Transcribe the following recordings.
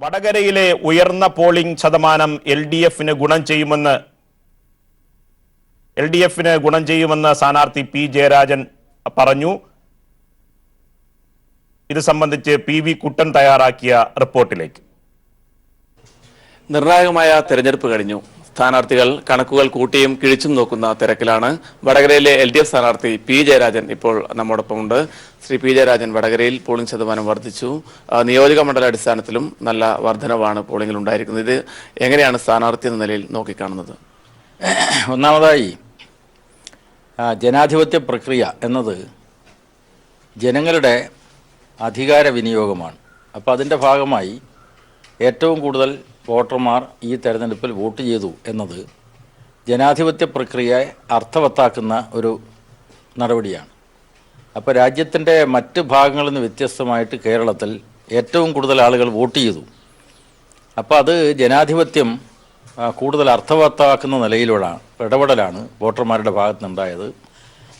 വടകരയിലെ ഉയർന്ന പോളിംഗ് ശതമാനം എൽ ഡി എഫിന് ഗുണം ചെയ്യുമെന്ന് സ്ഥാനാർത്ഥി പി ജയരാജൻ പറഞ്ഞു. ഇത് സംബന്ധിച്ച് പി വി കുട്ടൻ തയ്യാറാക്കിയ റിപ്പോർട്ടിലേക്ക്. നിർണായകമായ തെരഞ്ഞെടുപ്പ് കഴിഞ്ഞു. സ്ഥാനാർത്ഥികൾ കണക്കുകൾ കൂട്ടിയും കിഴിച്ചും നോക്കുന്ന തിരക്കിലാണ്. വടകരയിലെ LDF സ്ഥാനാർത്ഥി പി ജയരാജൻ ഇപ്പോൾ നമ്മോടൊപ്പമുണ്ട്. ശ്രീ പി ജയരാജൻ, വടകരയിൽ പോളിംഗ് ശതമാനം വർദ്ധിച്ചു. നിയോജക മണ്ഡല അടിസ്ഥാനത്തിലും നല്ല വർധനവാണ് പോളിംഗിൽ ഉണ്ടായിരിക്കുന്നത്. ഇത് എങ്ങനെയാണ് സ്ഥാനാർത്ഥി എന്ന നിലയിൽ നോക്കിക്കാണുന്നത്? ഒന്നാമതായി ജനാധിപത്യ പ്രക്രിയ എന്നത് ജനങ്ങളുടെ അധികാര വിനിയോഗമാണ്. അപ്പോൾ അതിൻ്റെ ഭാഗമായി ഏറ്റവും കൂടുതൽ വോട്ടർമാർ ഈ തെരഞ്ഞെടുപ്പിൽ വോട്ട് ചെയ്തു എന്നത് ജനാധിപത്യ പ്രക്രിയയെ അർത്ഥവത്താക്കുന്ന ഒരു നടപടിയാണ്. അപ്പോൾ രാജ്യത്തിൻ്റെ മറ്റ് ഭാഗങ്ങളിൽ നിന്ന് വ്യത്യസ്തമായിട്ട് കേരളത്തിൽ ഏറ്റവും കൂടുതൽ ആളുകൾ വോട്ട് ചെയ്തു. അപ്പോൾ അത് ജനാധിപത്യം കൂടുതൽ അർത്ഥവത്താക്കുന്ന നിലയിലുള്ള ഇടപെടലാണ് വോട്ടർമാരുടെ ഭാഗത്തുനിന്നുണ്ടായത്.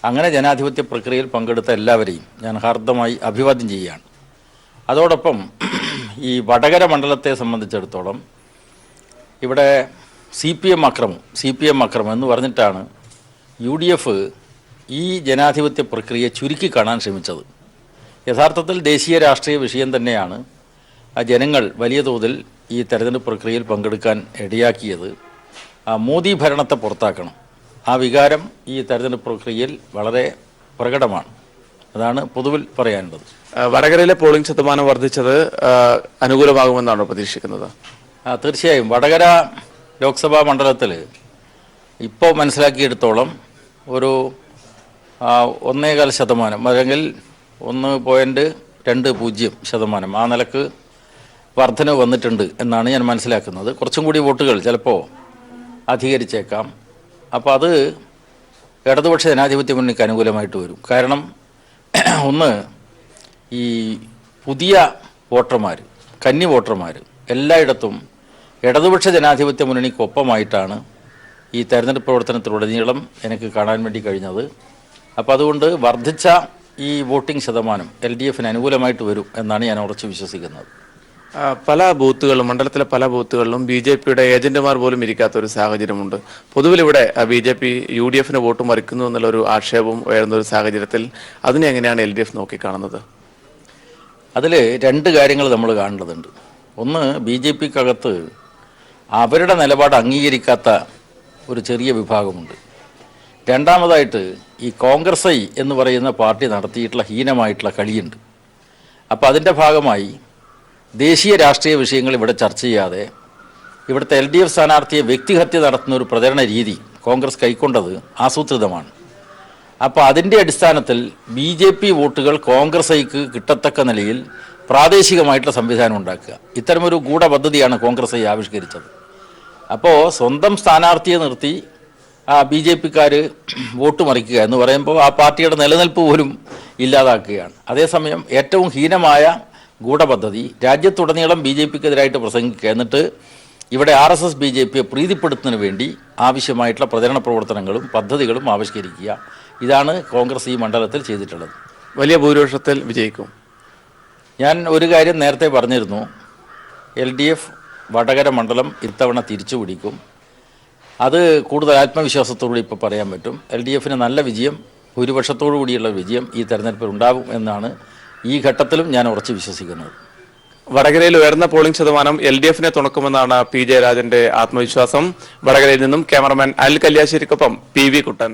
അങ്ങനെ ജനാധിപത്യ പ്രക്രിയയിൽ പങ്കെടുത്ത എല്ലാവരെയും ഞാൻ ഹാർദമായി അഭിവാദ്യം ചെയ്യുകയാണ്. അതോടൊപ്പം ഈ വടകര മണ്ഡലത്തെ സംബന്ധിച്ചിടത്തോളം ഇവിടെ സി പി എം അക്രമം എന്ന് പറഞ്ഞിട്ടാണ് UDF ഈ ജനാധിപത്യ പ്രക്രിയയെ ചുരുക്കി കാണാൻ ശ്രമിച്ചത്. യഥാർത്ഥത്തിൽ ദേശീയ രാഷ്ട്രീയ വിഷയം തന്നെയാണ് ജനങ്ങൾ വലിയ തോതിൽ ഈ തെരഞ്ഞെടുപ്പ് പ്രക്രിയയിൽ പങ്കെടുക്കാൻ ഇടയാക്കിയത്. മോദി ഭരണത്തെ പുറത്താക്കണം, ആ വികാരം ഈ തെരഞ്ഞെടുപ്പ് പ്രക്രിയയിൽ വളരെ പ്രകടമാണ്. അതാണ് പൊതുവിൽ പറയാനുള്ളത്. വടകരയിലെ പോളിംഗ് ശതമാനം വർദ്ധിച്ചത് അനുകൂലമാകുമെന്നാണോ പ്രതീക്ഷിക്കുന്നത്? തീർച്ചയായും വടകര ലോക്സഭാ മണ്ഡലത്തിൽ ഇപ്പോൾ മനസ്സിലാക്കിയെടുത്തോളം ഒരു 1.25% അല്ലെങ്കിൽ 1.20% ആ നിലക്ക് വർധന വന്നിട്ടുണ്ട് എന്നാണ് ഞാൻ മനസ്സിലാക്കുന്നത്. കുറച്ചും കൂടി വോട്ടുകൾ ചിലപ്പോൾ അധികരിച്ചേക്കാം. അപ്പോൾ അത് ഇടതുപക്ഷ ജനാധിപത്യ മുന്നണിക്ക് അനുകൂലമായിട്ട് വരും. കാരണം ഒന്ന്, ഈ പുതിയ വോട്ടർമാർ, കന്നി വോട്ടർമാർ എല്ലായിടത്തും ഇടതുപക്ഷ ജനാധിപത്യ മുന്നണിക്കൊപ്പമായിട്ടാണ് ഈ തെരഞ്ഞെടുപ്പ് പ്രവർത്തനത്തിലുടനീളം എനിക്ക് കാണാൻ വേണ്ടി കഴിഞ്ഞത്. അപ്പോൾ അതുകൊണ്ട് വർദ്ധിച്ച ഈ വോട്ടിംഗ് ശതമാനം LDFന് അനുകൂലമായിട്ട് വരും എന്നാണ് ഞാൻ ഉറച്ചു വിശ്വസിക്കുന്നത്. പല ബൂത്തുകളിലും, മണ്ഡലത്തിലെ പല ബൂത്തുകളിലും BJPയുടെ ഏജന്റുമാർ പോലും ഇരിക്കാത്തൊരു സാഹചര്യമുണ്ട്. പൊതുവിലിവിടെ BJP UDFന് വോട്ട് മറിക്കുന്നു എന്നുള്ളൊരു ആക്ഷേപം ഉയർന്ന ഒരു സാഹചര്യത്തിൽ അതിനെ എങ്ങനെയാണ് LDF നോക്കിക്കാണുന്നത്? അതിൽ രണ്ട് കാര്യങ്ങൾ നമ്മൾ കാണേണ്ടതുണ്ട്. ഒന്ന്, BJPക്കകത്ത് അവരുടെ നിലപാട് അംഗീകരിക്കാത്ത ഒരു ചെറിയ വിഭാഗമുണ്ട്. രണ്ടാമതായിട്ട് ഈ കോൺഗ്രസ് എന്ന് പറയുന്ന പാർട്ടി നടത്തിയിട്ടുള്ള ഹീനമായിട്ടുള്ള കളിയുണ്ട്. അപ്പോൾ അതിൻ്റെ ഭാഗമായി ദേശീയ രാഷ്ട്രീയ വിഷയങ്ങൾ ഇവിടെ ചർച്ച ചെയ്യാതെ ഇവിടുത്തെ LDF സ്ഥാനാർത്ഥിയെ വ്യക്തിഹത്യ നടത്തുന്ന ഒരു പ്രചരണ രീതി കോൺഗ്രസ് കൈക്കൊണ്ടത് ആസൂത്രിതമാണ്. അപ്പോൾ അതിൻ്റെ അടിസ്ഥാനത്തിൽ BJP വോട്ടുകൾ കോൺഗ്രസ് കിട്ടത്തക്ക നിലയിൽ പ്രാദേശികമായിട്ടുള്ള സംവിധാനം ഉണ്ടാക്കുക, ഇത്തരമൊരു ഗൂഢപദ്ധതിയാണ് കോൺഗ്രസ് ആവിഷ്കരിച്ചത്. അപ്പോൾ സ്വന്തം സ്ഥാനാർത്ഥിയെ നിർത്തി BJPക്കാർ വോട്ട് മറിക്കുക എന്ന് പറയുമ്പോൾ ആ പാർട്ടിയുടെ നിലനിൽപ്പ് പോലും ഇല്ലാതാക്കുകയാണ്. അതേസമയം ഏറ്റവും ഹീനമായ ഗൂഢപദ്ധതി രാജ്യത്തുടനീളം BJPക്കെതിരായിട്ട് പ്രസംഗിക്കുക, എന്നിട്ട് ഇവിടെ RSS BJPയെ പ്രീതിപ്പെടുത്തുന്നതിന് വേണ്ടി ആവശ്യമായിട്ടുള്ള പ്രചരണ പ്രവർത്തനങ്ങളും പദ്ധതികളും ആവിഷ്കരിക്കുക. ഇതാണ് കോൺഗ്രസ് ഈ മണ്ഡലത്തിൽ ചെയ്തിട്ടുള്ളത്. വലിയ ഭൂരിപക്ഷത്തിൽ വിജയിക്കും. ഞാൻ ഒരു കാര്യം നേരത്തെ പറഞ്ഞിരുന്നു, LDF വടകര മണ്ഡലം ഇത്തവണ തിരിച്ചു പിടിക്കും. അത് കൂടുതൽ ആത്മവിശ്വാസത്തോടുകൂടി ഇപ്പോൾ പറയാൻ പറ്റും. LDFന് നല്ല വിജയം, ഭൂരിപക്ഷത്തോടു കൂടിയുള്ള വിജയം ഈ തെരഞ്ഞെടുപ്പിൽ ഉണ്ടാവും എന്നാണ് ഈ ഘട്ടത്തിലും ഞാൻ ഉറച്ചു വിശ്വസിക്കുന്നത്. വടകരയിൽ ഉയർന്ന പോളിംഗ് ശതമാനം LDFനെ തുണക്കുമെന്നാണ് പി ജയരാജന്റെ ആത്മവിശ്വാസം. വടകരയിൽ നിന്നും ക്യാമറമാൻ അനിൽ കല്യാശ്ശേരിക്കൊപ്പം PV കുട്ടൻ.